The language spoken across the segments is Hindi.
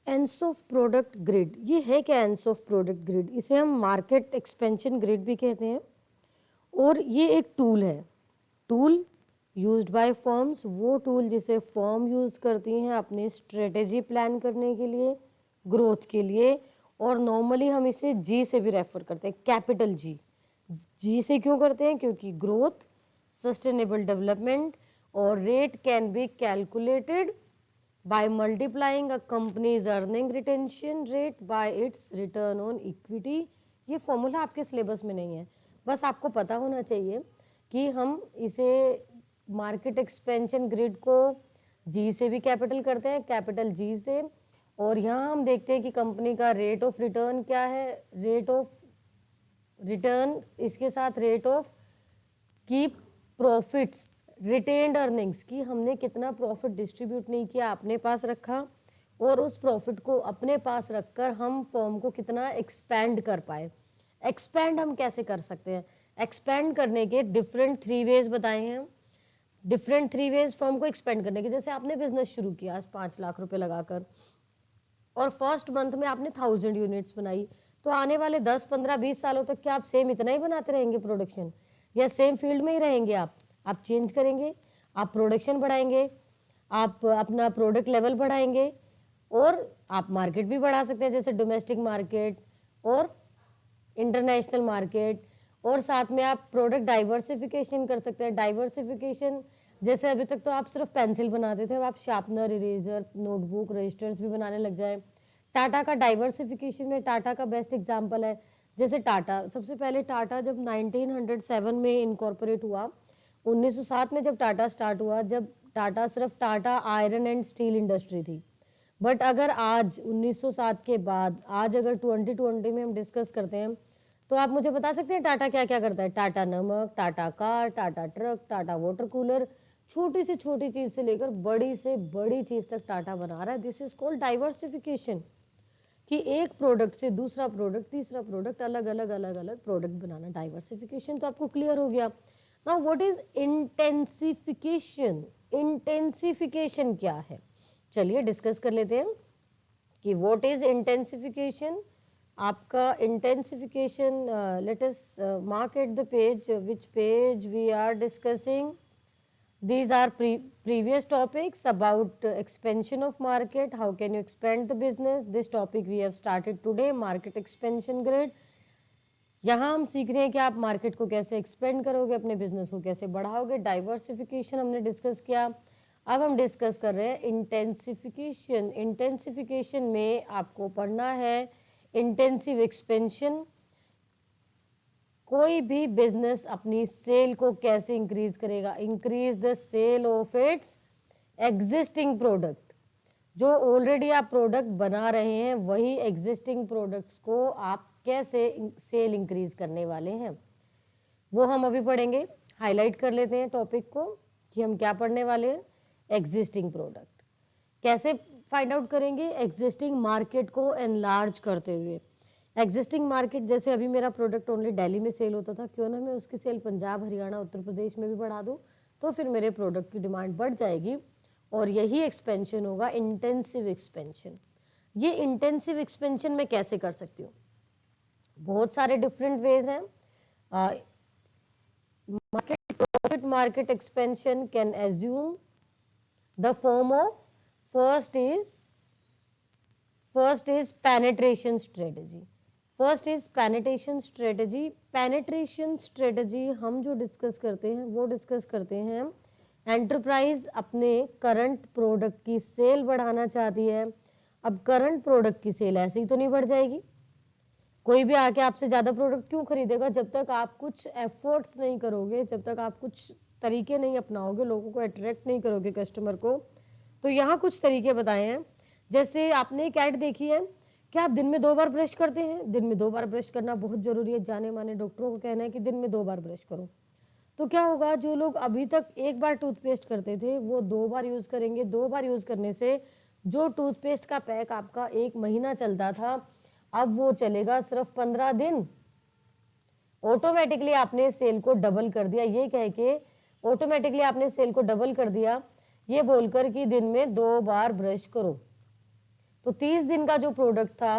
एनसॉफ प्रोडक्ट ग्रिड, ये है क्या? एनसॉफ प्रोडक्ट ग्रिड, इसे हम मार्केट एक्सपेंशन ग्रिड भी कहते हैं, और ये एक टूल है, टूल यूज्ड बाय फर्म्स, वो टूल जिसे फर्म यूज़ करती हैं अपनी स्ट्रेटेजी प्लान करने के लिए, ग्रोथ के लिए, और नॉर्मली हम इसे जी से भी रेफर करते हैं, कैपिटल जी। जी से क्यों करते हैं? क्योंकि ग्रोथ, सस्टेनेबल डेवलपमेंट और rate can be calculated by multiplying a company's earning retention rate by its return on equity। ये फॉर्मूला आपके सिलेबस में नहीं है, बस आपको पता होना चाहिए कि हम इसे मार्केट एक्सपेंशन ग्रिड को जी से भी कैपिटल करते हैं, कैपिटल जी से, और यहाँ हम देखते हैं कि कंपनी का रेट ऑफ रिटर्न क्या है, रेट ऑफ रिटर्न, इसके साथ रेट ऑफ की प्रॉफिट्स, रिटेन्ड अर्निंग्स की हमने कितना प्रॉफिट डिस्ट्रीब्यूट नहीं किया, अपने पास रखा, और उस प्रॉफिट को अपने पास रखकर हम फर्म को कितना एक्सपैंड कर पाए। एक्सपैंड हम कैसे कर सकते हैं? एक्सपैंड करने के डिफरेंट 3 वेज बताए हैं, डिफरेंट 3 वेज फर्म को एक्सपेंड करने के। जैसे आपने बिजनेस शुरू किया 5 लाख रुपए लगाकर, और फर्स्ट मंथ में आपने 1000 यूनिट्स बनाई, तो आने वाले 10, 15, 20 सालों तक क्या आप सेम इतना ही बनाते रहेंगे प्रोडक्शन, या सेम फील्ड में ही रहेंगे? आप चेंज करेंगे, आप प्रोडक्शन बढ़ाएंगे, आप अपना प्रोडक्ट लेवल बढ़ाएंगे, और आप मार्केट भी बढ़ा सकते हैं, जैसे डोमेस्टिक मार्केट और इंटरनेशनल मार्केट, और साथ में आप प्रोडक्ट डाइवर्सिफिकेशन कर सकते हैं। डाइवर्सिफिकेशन जैसे अभी तक तो आप सिर्फ पेंसिल बनाते थे, अब आप शार्पनर, इरेजर, नोटबुक, रजिस्टर्स भी बनाने लग जाए। टाटा का डाइवर्सिफिकेशन में टाटा का बेस्ट एग्जांपल है, जैसे टाटा, सबसे पहले टाटा जब 1907 में इनकॉर्पोरेट हुआ, 1907 में जब टाटा स्टार्ट हुआ, जब टाटा सिर्फ Tata iron and steel industry थी। बट अगर आज 1907 के बाद आज अगर 2020 में हम डिस्कस करते हैं, तो आप मुझे बता सकते हैं टाटा क्या क्या करता है? टाटा नमक, Tata car, Tata truck, Tata water cooler, छोटी से छोटी चीज से लेकर बड़ी से बड़ी चीज तक टाटा बना रहा है। दिस इज कॉल्ड डाइवर्सिफिकेशन, कि एक प्रोडक्ट से दूसरा प्रोडक्ट, तीसरा प्रोडक्ट, अलग अलग प्रोडक्ट बनाना, डाइवर्सिफिकेशन। तो आपको क्लियर हो गया। Now what is intensification? Intensification क्या है? चलिए डिस्कस कर लेते हैं कि व्हाट इज इंटेंसिफिकेशन। आपका intensification, let us mark at the page, which page we are discussing. These are previous topics about expansion of market. How can you expand the business? This topic we have started today, market expansion grid. यहाँ हम सीख रहे हैं कि आप मार्केट को कैसे एक्सपेंड करोगे, अपने बिजनेस को कैसे बढ़ाओगे। डाइवर्सिफिकेशन हमने डिस्कस किया। अब हम डिस्कस कर रहे हैं इंटेंसिफिकेशन। इंटेंसिफिकेशन में आपको पढ़ना है इंटेंसिव एक्सपेंशन। कोई भी बिजनेस अपनी सेल को कैसे इंक्रीज करेगा? Increase the sale of its existing product. जो ऑलरेडी आप प्रोडक्ट बना रहे हैं, वही एग्जिस्टिंग प्रोडक्ट्स को आप कैसे सेल इंक्रीज करने वाले हैं, वो हम अभी पढ़ेंगे। हाईलाइट कर लेते हैं टॉपिक को कि हम क्या पढ़ने वाले हैं। एग्जिस्टिंग प्रोडक्ट कैसे फाइंड आउट करेंगे? एग्जिस्टिंग मार्केट को एनलार्ज करते हुए। एग्जिस्टिंग मार्केट, जैसे अभी मेरा प्रोडक्ट ओनली दिल्ली में सेल होता था, क्यों ना मैं उसकी सेल पंजाब, हरियाणा, उत्तर प्रदेश में भी बढ़ा दूँ, तो फिर मेरे प्रोडक्ट की डिमांड बढ़ जाएगी, और यही एक्सपेंशन होगा इंटेंसिव एक्सपेंशन। ये इंटेंसिव एक्सपेंशन मैं कैसे कर सकती हूँ? बहुत सारे डिफरेंट वेज हैं। Market expansion can assume the form of, first is penetration strategy. First is penetration strategy. Penetration strategy हम जो डिस्कस करते हैं वो डिस्कस करते हैं एंटरप्राइज अपने करंट प्रोडक्ट की सेल बढ़ाना चाहती है। अब करंट प्रोडक्ट की सेल ऐसे ही तो नहीं बढ़ जाएगी। कोई भी आके आपसे ज़्यादा प्रोडक्ट क्यों खरीदेगा? जब तक आप कुछ एफर्ट्स नहीं करोगे, जब तक आप कुछ तरीके नहीं अपनाओगे, लोगों को अट्रैक्ट नहीं करोगे, कस्टमर को। तो यहाँ कुछ तरीके बताए हैं। जैसे आपने एक ऐड देखी है, क्या आप दिन में 2 बार ब्रश करते हैं? दिन में 2 बार ब्रश करना बहुत जरूरी है। जाने माने डॉक्टरों को कहना है कि दिन में 2 बार ब्रश करो। तो क्या होगा, जो लोग अभी तक 1 बार टूथपेस्ट करते थे वो 2 बार यूज करेंगे। 2 बार यूज करने से जो टूथपेस्ट का पैक आपका 1 महीना चलता था, अब वो चलेगा सिर्फ 15 दिन। ऑटोमेटिकली आपने सेल को डबल कर दिया। ये कह के ऑटोमेटिकली आपने सेल को डबल कर दिया, ये बोलकर कि दिन में 2 बार ब्रश करो। तो 30 दिन का जो प्रोडक्ट था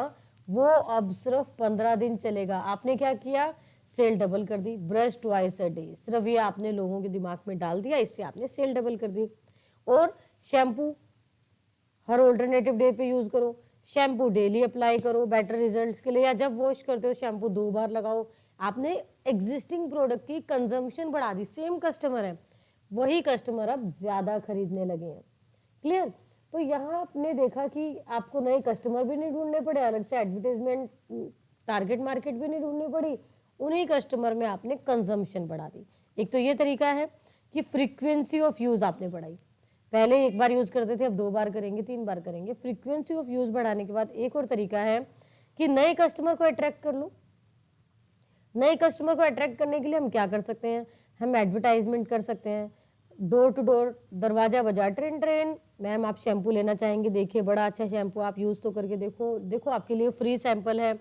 वो अब सिर्फ 15 दिन चलेगा। आपने क्या किया, सेल डबल कर दी। ब्रश ट्वाइस अ डे, सिर्फ ये आपने लोगों के दिमाग में डाल दिया, इससे आपने सेल डबल कर दी। और शैम्पू हर ऑल्टरनेटिव डे पे यूज करो, शैम्पू डेली अप्लाई करो बेटर रिजल्ट्स के लिए, या जब वॉश करते हो शैम्पू 2 बार लगाओ। आपने एग्जिस्टिंग प्रोडक्ट की कंजम्पशन बढ़ा दी। सेम कस्टमर है, वही कस्टमर अब ज्यादा खरीदने लगे हैं। क्लियर? तो यहाँ आपने देखा कि आपको नए कस्टमर भी नहीं ढूंढने पड़े, अलग से एडवर्टाइजमेंट टारगेट मार्केट भी नहीं ढूंढनी पड़ी, उन्हीं कस्टमर में आपने कंजम्पशन बढ़ा दी। एक तो ये तरीका है कि फ्रीक्वेंसी ऑफ यूज आपने बढ़ाई। पहले एक बार यूज करते थे, अब 2 बार करेंगे, 3 बार करेंगे। फ्रीक्वेंसी ऑफ यूज बढ़ाने के बाद एक और तरीका है कि नए कस्टमर को अट्रैक्ट कर लो। नए कस्टमर को अट्रैक्ट करने के लिए हम क्या कर सकते हैं, हम एडवर्टाइजमेंट कर सकते हैं, डोर टू डोर, दरवाजा बजा, ट्रेन ट्रेन, मैम आप शैम्पू लेना चाहेंगे, देखिए बड़ा अच्छा शैम्पू, आप यूज तो करके देखो, देखो आपके लिए फ्री सैंपल है।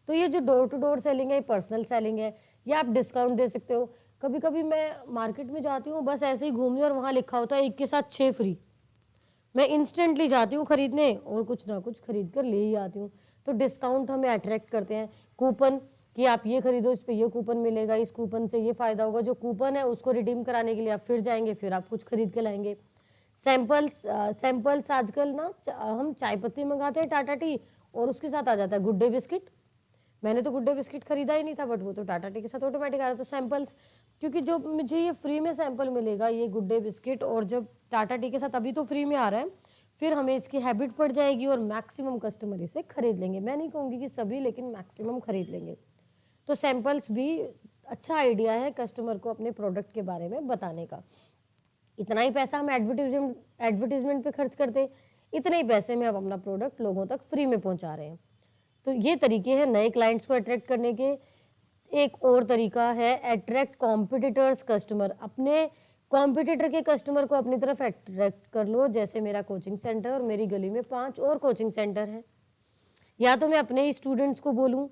तो ये जो डोर टू डोर सेलिंग है, पर्सनल सेलिंग है, या आप डिस्काउंट दे सकते हो। कभी कभी मैं मार्केट में जाती हूँ, बस ऐसे ही घूमने, और वहाँ लिखा होता है 1 के साथ 6 फ्री। मैं इंस्टेंटली जाती हूँ खरीदने और कुछ ना कुछ खरीद कर ले ही आती हूँ। तो डिस्काउंट हमें अट्रैक्ट करते हैं। कूपन कि आप ये खरीदो, इस पे ये कूपन मिलेगा, इस कूपन से ये फायदा होगा। जो कूपन है उसको रिडीम कराने के लिए आप फिर जाएंगे, फिर आप कुछ खरीद के लाएंगे। सैंपल्स आजकल ना हम चाय पत्ती मंगाते हैं टाटा टी, और उसके साथ आ जाता है गुड डे बिस्किट। मैंने तो गुड डे बिस्किट खरीदा ही नहीं था, बट वो तो टाटा टी के साथ ऑटोमेटिक आ रहा है। तो सैंपल्स, क्योंकि जो मुझे ये फ्री में सैंपल मिलेगा, ये गुड डे बिस्किट, और जब टाटा टी के साथ अभी तो फ्री में आ रहा है, फिर हमें इसकी हैबिट पड़ जाएगी और मैक्सिमम कस्टमर इसे खरीद लेंगे। मैं नहीं कहूँगी कि सभी, लेकिन मैक्सिमम खरीद लेंगे। तो सैंपल्स भी अच्छा आइडिया है कस्टमर को अपने प्रोडक्ट के बारे में बताने का। इतना ही पैसा हम एडवर्टीजमेंट पे खर्च करते, इतने ही पैसे में अब अपना प्रोडक्ट लोगों तक फ्री में पहुंचा रहे हैं। तो ये तरीके हैं नए क्लाइंट्स को अट्रैक्ट करने के। एक और तरीका है अट्रैक्ट कॉम्पिटिटर्स कस्टमर। अपने कॉम्पिटिटर के कस्टमर को अपनी तरफ अट्रैक्ट कर लो। जैसे मेरा कोचिंग सेंटर और मेरी गली में 5 और कोचिंग सेंटर हैं। या तो मैं अपने ही स्टूडेंट्स को बोलूँ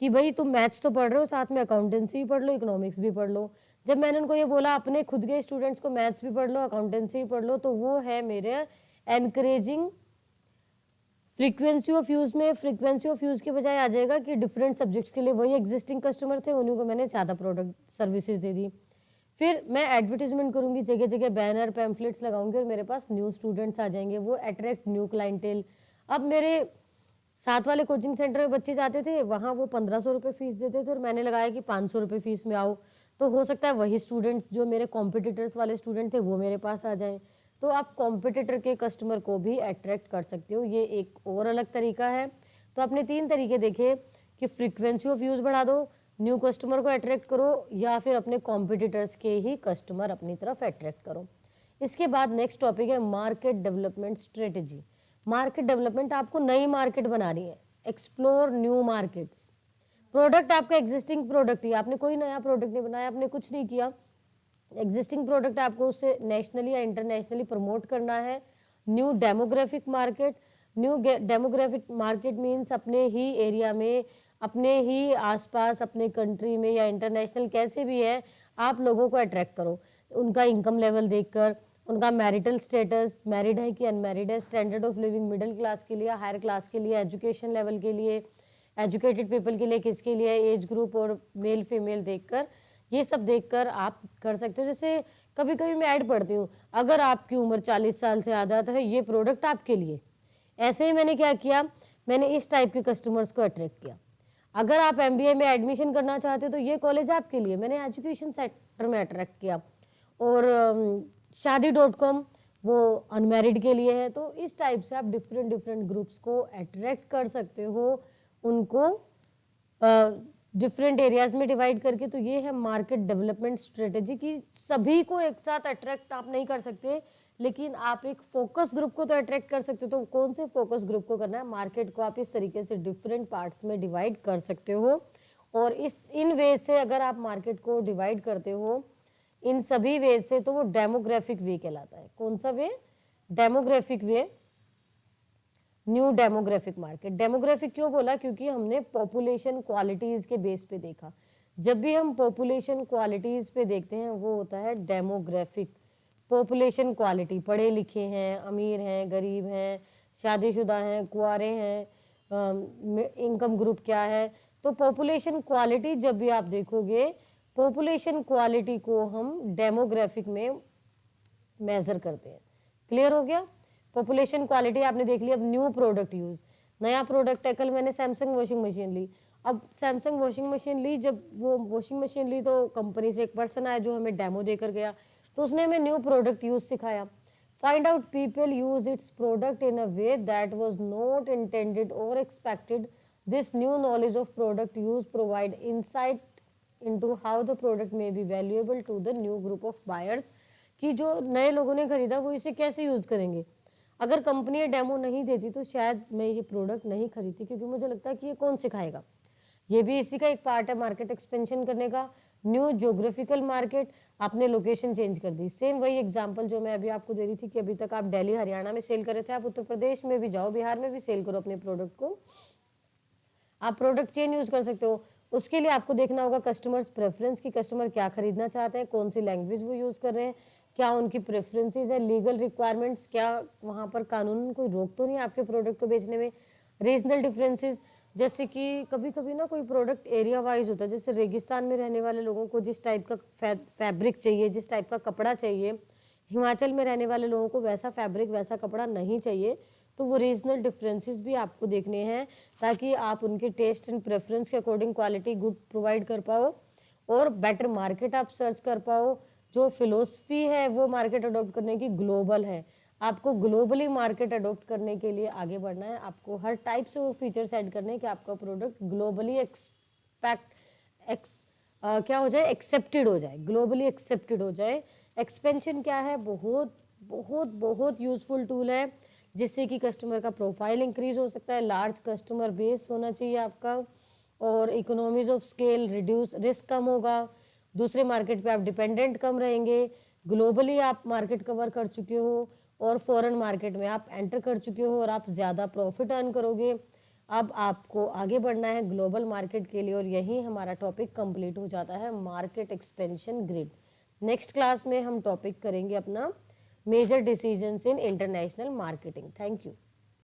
कि भाई तुम मैथ्स तो पढ़ रहे हो, साथ में अकाउंटेंसी भी पढ़ लो, इकोनॉमिक्स भी पढ़ लो। जब मैंने उनको ये बोला अपने खुद के स्टूडेंट्स को मैथ्स भी पढ़ लो, अकाउंटेंसी भी पढ़ लो, तो वो है मेरे एनकरेजिंग। फ्रीक्वेंसी ऑफ यूज में फ्रीक्वेंसी ऑफ यूज के बजाय आ जाएगा कि डिफरेंट सब्जेक्ट्स के लिए वही एग्जिस्टिंग कस्टमर थे, उन्हीं को मैंने ज़्यादा प्रोडक्ट सर्विसेज दे दी। फिर मैं एडवर्टीजमेंट करूंगी, जगह जगह बैनर पैम्फलेट्स लगाऊंगी, और मेरे पास न्यू स्टूडेंट्स आ जाएंगे, वो अट्रैक्ट न्यू क्लाइंटेल। अब मेरे साथ वाले कोचिंग सेंटर में बच्चे जाते थे, वहाँ वो 1500 रुपये फीस देते थे, और मैंने लगाया कि 500 रुपये फीस में आओ। तो हो सकता है वही स्टूडेंट्स जो मेरे कॉम्पिटिटर्स वाले स्टूडेंट थे वो मेरे पास आ जाएं। तो आप कॉम्पिटिटर के कस्टमर को भी अट्रैक्ट कर सकते हो। ये एक और अलग तरीका है। तो आपने 3 तरीके देखे कि फ्रीक्वेंसी ऑफ यूज़ बढ़ा दो, न्यू कस्टमर को अट्रैक्ट करो, या फिर अपने कॉम्पिटिटर्स के ही कस्टमर अपनी तरफ अट्रैक्ट करो। इसके बाद नेक्स्ट टॉपिक है market development strategy. Market development, आपको नई मार्केट बनानी है, एक्सप्लोर न्यू मार्केट्स। प्रोडक्ट आपका एग्जिस्टिंग प्रोडक्ट ही, आपने कोई नया प्रोडक्ट नहीं बनाया, आपने कुछ नहीं किया। एग्जिस्टिंग प्रोडक्ट आपको उसे नेशनली या इंटरनेशनली प्रमोट करना है। New demographic market, new demographic market means अपने ही एरिया में, अपने ही आसपास, अपने कंट्री में या इंटरनेशनल कैसे भी है, आप लोगों को अट्रैक्ट करो। उनका इनकम लेवल देखकर, उनका मैरिटल स्टेटस, मैरिड है कि अनमैरिड है, standard of living middle class के लिए, हायर क्लास के लिए, एजुकेशन लेवल के लिए, एजुकेटेड पीपल के लिए, किसके लिए, एज ग्रुप और मेल फीमेल देखकर, ये सब देखकर आप कर सकते हो। जैसे कभी कभी मैं ऐड पढ़ती हूँ, अगर आपकी उम्र 40 साल से ज़्यादा है ये प्रोडक्ट आपके लिए। ऐसे ही मैंने क्या किया, मैंने इस टाइप के कस्टमर्स को अट्रैक्ट किया। अगर आप MBA में एडमिशन करना चाहते हो तो ये कॉलेज आपके लिए, मैंने एजुकेशन सेक्टर में अट्रैक्ट किया। और शादी.com वो अनमैरिड के लिए है। तो इस टाइप से आप डिफरेंट ग्रुप्स को अट्रैक्ट कर सकते हो, उनको डिफरेंट एरियाज में डिवाइड करके। तो ये है मार्केट डेवलपमेंट स्ट्रेटेजी की। सभी को एक साथ अट्रैक्ट आप नहीं कर सकते, लेकिन आप एक फोकस ग्रुप को तो अट्रैक्ट कर सकते हो। तो कौन से फोकस ग्रुप को करना है, मार्केट को आप इस तरीके से डिफरेंट पार्ट्स में डिवाइड कर सकते हो। और इन वे से अगर आप मार्केट को डिवाइड करते हो इन सभी वे से, तो वो डेमोग्राफिक वे कहलाता है। कौन सा वे, डेमोग्राफिक वे, न्यू डेमोग्राफिक मार्केट। डेमोग्राफिक क्यों बोला, क्योंकि हमने पॉपुलेशन क्वालिटीज के बेस पे देखा। जब भी हम पॉपुलेशन क्वालिटीज पे देखते हैं वो होता है डेमोग्राफिक। पॉपुलेशन क्वालिटी, पढ़े लिखे हैं, अमीर हैं, गरीब हैं, शादीशुदा हैं, कुंवारे हैं, इनकम ग्रुप क्या है। तो पॉपुलेशन क्वालिटी जब भी आप देखोगे, पॉपुलेशन क्वालिटी को हम डेमोग्राफिक में मेजर करते हैं। क्लियर हो गया? पॉपुलेशन क्वालिटी आपने देख लिया। अब न्यू प्रोडक्ट यूज, नया प्रोडक्ट है। कल मैंने सैमसंग वॉशिंग मशीन ली। अब सैमसंग वॉशिंग मशीन ली, जब वो वॉशिंग मशीन ली तो कंपनी से एक पर्सन आया जो हमें डेमो देकर गया, तो उसने हमें न्यू प्रोडक्ट यूज सिखाया। Find out people use its product in a way that was not intended और expected. This new knowledge of product use provide insight into how the product may be valuable to the new group of buyers, कि जो नए लोगों ने खरीदा वो इसे कैसे यूज करेंगे। अगर कंपनी डेमो नहीं देती तो शायद मैं ये प्रोडक्ट नहीं खरीदती, क्योंकि मुझे लगता है कि ये कौन सिखाएगा। ये भी इसी का एक पार्ट है मार्केट एक्सपेंशन करने का। न्यू ज्योग्राफिकल मार्केट, आपने लोकेशन चेंज कर दी। सेम वही एग्जांपल जो मैं अभी आपको दे रही थी कि अभी तक आप दिल्ली हरियाणा में सेल कर रहे थे, आप उत्तर प्रदेश में भी जाओ, बिहार में भी सेल करो अपने प्रोडक्ट को। आप प्रोडक्ट चेन यूज कर सकते हो। उसके लिए आपको देखना होगा कस्टमर्स प्रेफरेंस, की कस्टमर क्या खरीदना चाहते हैं, कौन सी लैंग्वेज वो यूज कर रहे हैं, क्या उनकी प्रेफरेंसेस है, लीगल रिक्वायरमेंट्स, क्या वहाँ पर कानून कोई रोक तो नहीं आपके प्रोडक्ट को बेचने में। रीजनल डिफरेंसेस, जैसे कि कभी कभी ना कोई प्रोडक्ट एरिया वाइज होता है, जैसे रेगिस्तान में रहने वाले लोगों को जिस टाइप का फैब्रिक चाहिए, जिस टाइप का कपड़ा चाहिए, हिमाचल में रहने वाले लोगों को वैसा फैब्रिक वैसा कपड़ा नहीं चाहिए। तो वो रीजनल डिफरेंसेस भी आपको देखने हैं, ताकि आप उनके टेस्ट एंड प्रेफरेंस के अकॉर्डिंग क्वालिटी गुड प्रोवाइड कर पाओ और बेटर मार्केट आप सर्च कर पाओ। जो फिलोसफी है वो मार्केट अडॉप्ट करने की ग्लोबल है। आपको ग्लोबली मार्केट अडॉप्ट करने के लिए आगे बढ़ना है। आपको हर टाइप से वो फीचर्स ऐड करने हैं कि आपका प्रोडक्ट ग्लोबली क्या हो जाए, एक्सेप्टेड हो जाए, ग्लोबली एक्सेप्टेड हो जाए। एक्सपेंशन क्या है, बहुत बहुत बहुत यूजफुल टूल है, जिससे कि कस्टमर का प्रोफाइल इंक्रीज हो सकता है, लार्ज कस्टमर बेस होना चाहिए आपका, और economies of scale reduce, risk कम होगा, दूसरे मार्केट पे आप डिपेंडेंट कम रहेंगे, ग्लोबली आप मार्केट कवर कर चुके हो और फॉरेन मार्केट में आप एंटर कर चुके हो और आप ज़्यादा प्रॉफिट अर्न करोगे। अब आपको आगे बढ़ना है ग्लोबल मार्केट के लिए, और यही हमारा टॉपिक कंप्लीट हो जाता है, market expansion grid. Next class में हम टॉपिक करेंगे अपना major decisions in international marketing. Thank you.